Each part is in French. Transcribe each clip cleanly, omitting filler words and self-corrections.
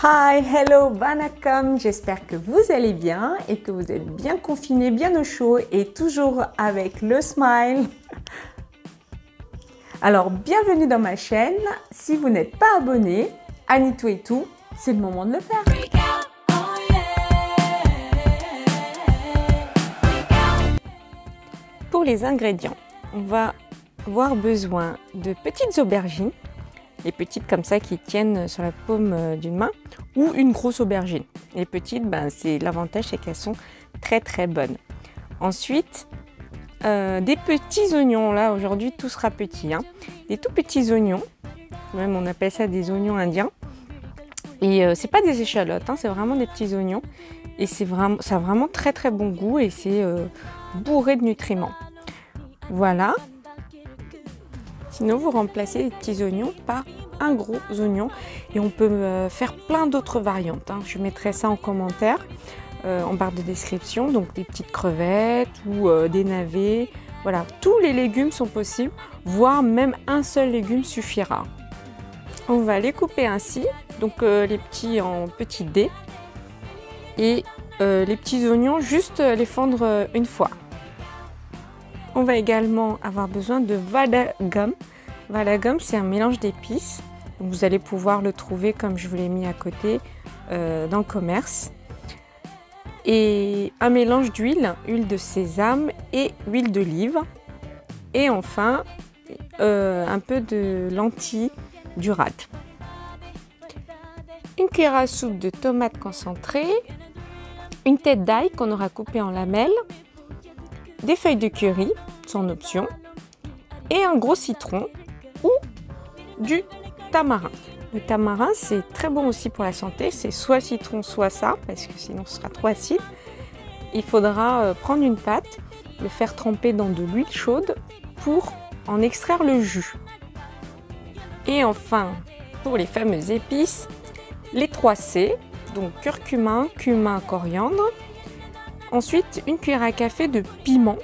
Hi, hello, vanakkam, j'espère que vous allez bien et que vous êtes bien confinés, bien au chaud et toujours avec le smile. Alors, bienvenue dans ma chaîne. Si vous n'êtes pas abonné, Anito et tout, c'est le moment de le faire. Pour les ingrédients, on va avoir besoin de petites aubergines. Les petites comme ça qui tiennent sur la paume d'une main ou une grosse aubergine. Les petites, c'est l'avantage, c'est qu'elles sont très très bonnes. Ensuite, des petits oignons. Là aujourd'hui tout sera petit, hein. Des tout petits oignons. Même on appelle ça des oignons indiens. Et c'est pas des échalotes, hein, c'est vraiment des petits oignons. Et ça a vraiment très très bon goût et c'est bourré de nutriments. Voilà. Sinon, vous remplacez les petits oignons par un gros oignon et on peut faire plein d'autres variantes, hein. Je mettrai ça en commentaire, en barre de description. Donc des petites crevettes ou des navets. Voilà, tous les légumes sont possibles, voire même un seul légume suffira. On va les couper ainsi, donc les petits en petits dés et les petits oignons, juste les fendre une fois. On va également avoir besoin de vadagam. Vadagam, c'est un mélange d'épices. Vous allez pouvoir le trouver, comme je vous l'ai mis à côté, dans le commerce. Et un mélange d'huile, huile de sésame et huile d'olive. Et enfin, un peu de lentilles du rad. Une cuillère à soupe de tomates concentrées. Une tête d'ail qu'on aura coupée en lamelles. Des feuilles de curry, son option, et un gros citron ou du tamarin. Le tamarin, c'est très bon aussi pour la santé, c'est soit citron, soit ça, parce que sinon ce sera trop acide. Il faudra prendre une pâte, le faire tremper dans de l'huile chaude pour en extraire le jus. Et enfin, pour les fameuses épices, les 3 C, donc curcuma, cumin, coriandre. Ensuite, une cuillère à café de piment.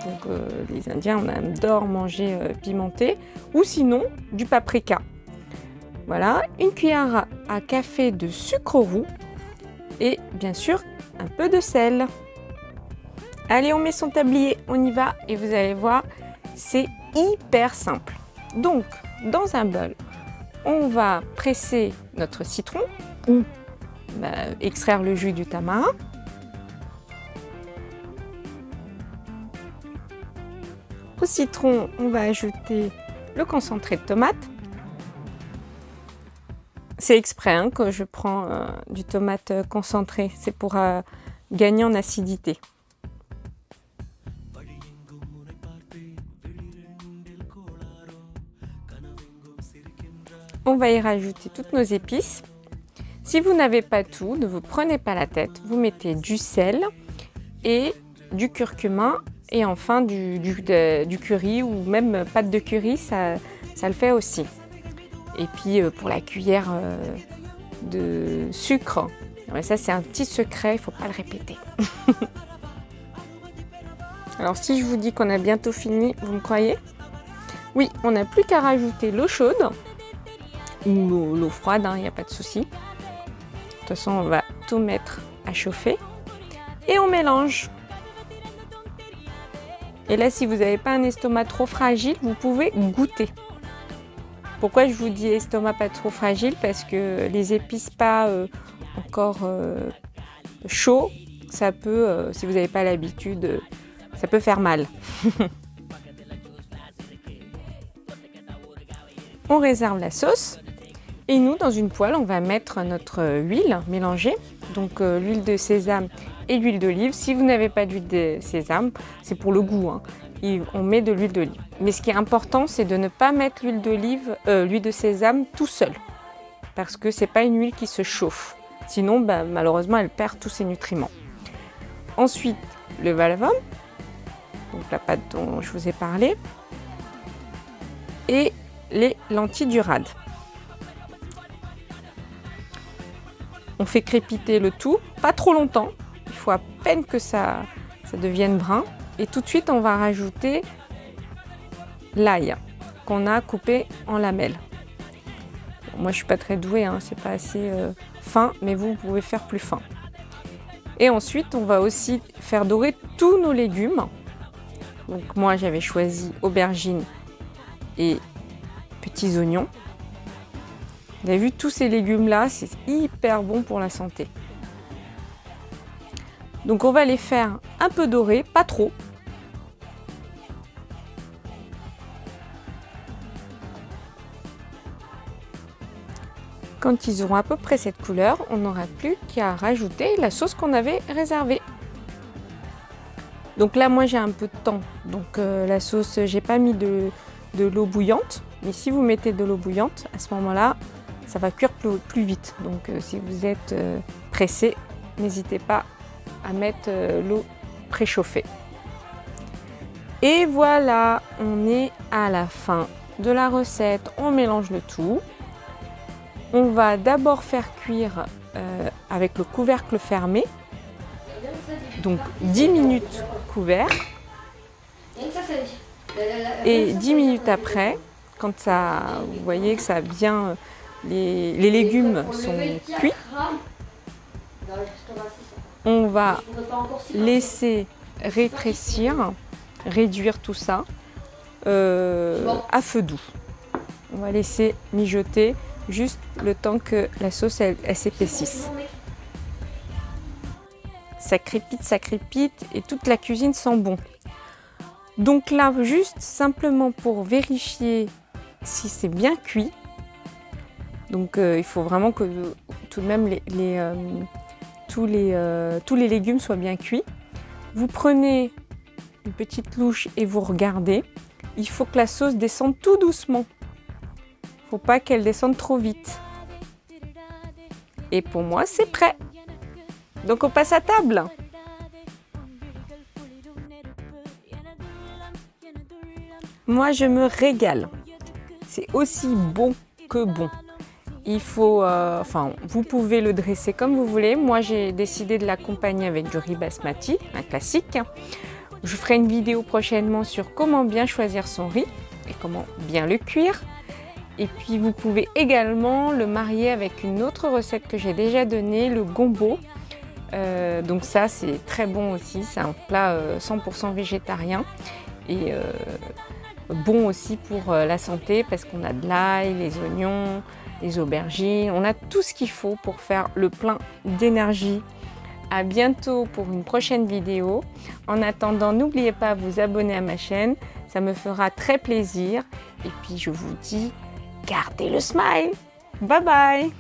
Donc, les Indiens, on adore manger pimenté. Ou sinon, du paprika. Voilà, une cuillère à café de sucre roux. Et bien sûr, un peu de sel. Allez, on met son tablier, on y va. Et vous allez voir, c'est hyper simple. Donc, dans un bol, on va presser notre citron ou extraire le jus du tamarin. Au citron, on va ajouter le concentré de tomate. C'est exprès, hein, que je prends du tomate concentré, c'est pour gagner en acidité. On va y rajouter toutes nos épices. Si vous n'avez pas tout, ne vous prenez pas la tête, vous mettez du sel et du curcuma. Et enfin du curry ou même pâte de curry, ça le fait aussi. Et puis pour la cuillère de sucre, ça c'est un petit secret, il ne faut pas le répéter. Alors si je vous dis qu'on a bientôt fini, vous me croyez? Oui, on n'a plus qu'à rajouter l'eau chaude ou l'eau froide, il n'y a pas de souci. De toute façon, on va tout mettre à chauffer et on mélange. Et là, si vous n'avez pas un estomac trop fragile, vous pouvez goûter. Pourquoi je vous dis estomac pas trop fragile? Parce que les épices pas encore chauds, ça peut, si vous n'avez pas l'habitude, ça peut faire mal. On réserve la sauce. Et nous, dans une poêle, on va mettre notre huile mélangée. Donc l'huile de sésame et l'huile d'olive. Si vous n'avez pas d'huile de sésame, c'est pour le goût, hein. On met de l'huile d'olive. Mais ce qui est important, c'est de ne pas mettre l'huile de sésame tout seul. Parce que c'est pas une huile qui se chauffe. Sinon, malheureusement, elle perd tous ses nutriments. Ensuite, le valvam, donc la pâte dont je vous ai parlé. Et les lentilles du rad. On fait crépiter le tout, pas trop longtemps. Il faut à peine que ça devienne brun. Et tout de suite, on va rajouter l'ail. qu'on a coupé en lamelles. Bon, moi je suis pas très douée, hein, c'est pas assez fin, mais vous pouvez faire plus fin. Et ensuite on va aussi faire dorer tous nos légumes. Donc moi j'avais choisi aubergines et petits oignons. Vous avez vu tous ces légumes là, c'est hyper bon pour la santé. Donc on va les faire un peu dorés, pas trop. Quand ils auront à peu près cette couleur, on n'aura plus qu'à rajouter la sauce qu'on avait réservée. Donc là, moi j'ai un peu de temps, donc la sauce, j'ai pas mis de l'eau bouillante. Mais si vous mettez de l'eau bouillante, à ce moment-là, ça va cuire plus vite. Donc si vous êtes pressé, n'hésitez pas à mettre l'eau préchauffée. Et voilà, on est à la fin de la recette. On mélange le tout. On va d'abord faire cuire avec le couvercle fermé, donc 10 minutes couvert. Et 10 minutes après, quand ça, vous voyez que ça a bien, les légumes sont cuits, on va laisser rétrécir, réduire tout ça à feu doux. On va laisser mijoter juste le temps que la sauce elle s'épaississe. Ça crépite et toute la cuisine sent bon. Donc là, juste simplement pour vérifier si c'est bien cuit. Donc il faut vraiment que tout de même tous les légumes soient bien cuits. Vous prenez une petite louche et vous regardez. Il faut que la sauce descende tout doucement. Faut pas qu'elle descende trop vite. Et pour moi, c'est prêt. Donc on passe à table. Moi, je me régale. C'est aussi bon que bon. Il faut, vous pouvez le dresser comme vous voulez. Moi, j'ai décidé de l'accompagner avec du riz basmati, un classique. Je ferai une vidéo prochainement sur comment bien choisir son riz et comment bien le cuire. Et puis, vous pouvez également le marier avec une autre recette que j'ai déjà donnée, le gombo. Donc ça, c'est très bon aussi. C'est un plat 100% végétarien et bon aussi pour la santé parce qu'on a de l'ail, les oignons, les aubergines. On a tout ce qu'il faut pour faire le plein d'énergie. À bientôt pour une prochaine vidéo. En attendant, n'oubliez pas de vous abonner à ma chaîne. Ça me fera très plaisir. Et puis, je vous dis, gardez le smile. Bye bye.